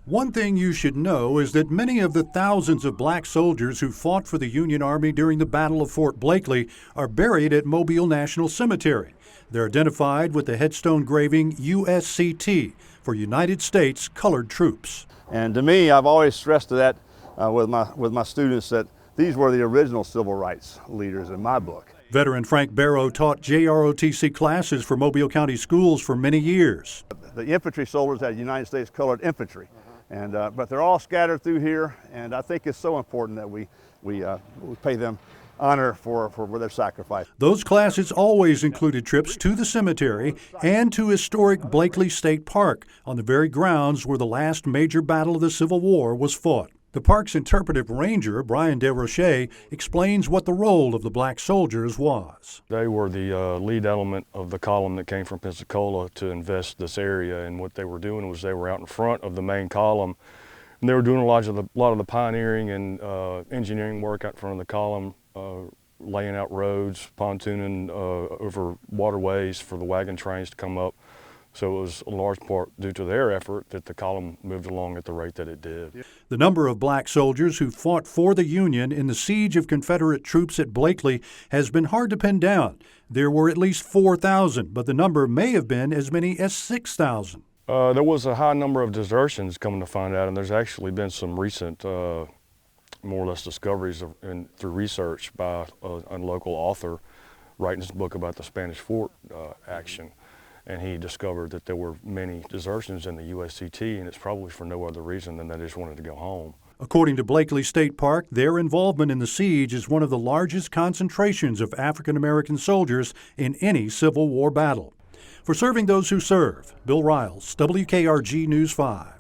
One thing you should know is that many of the thousands of black soldiers who fought for the Union Army during the Battle of Fort Blakely are buried at Mobile National Cemetery. They're identified with the headstone graving USCT for United States Colored Troops. And to me, I've always stressed that with my students that these were the original civil rights leaders in my book. Veteran Frank Barrow taught JROTC classes for Mobile County schools for many years. The infantry soldiers had United States Colored Infantry, but they're all scattered through here, and I think it's so important that we pay them honor for their sacrifice. Those classes always included trips to the cemetery and to historic Blakely State Park on the very grounds where the last major battle of the Civil War was fought. The park's interpretive ranger, Brian DeRoche, explains what the role of the black soldiers was. They were the lead element of the column that came from Pensacola to invest this area, and what they were doing was they were out in front of the main column, and they were doing a lot of the pioneering and engineering work out front of the column, laying out roads, pontooning over waterways for the wagon trains to come up. So it was a large part due to their effort that the column moved along at the rate that it did. The number of black soldiers who fought for the Union in the siege of Confederate troops at Blakely has been hard to pin down. There were at least 4,000, but the number may have been as many as 6,000. There was a high number of desertions, coming to find out, and there's actually been some recent more or less discoveries through research by a local author writing his book about the Spanish Fort action. And he discovered that there were many desertions in the USCT, and it's probably for no other reason than they just wanted to go home. According to Blakely State Park, their involvement in the siege is one of the largest concentrations of African American soldiers in any Civil War battle. For serving those who serve, Bill Riles, WKRG News 5.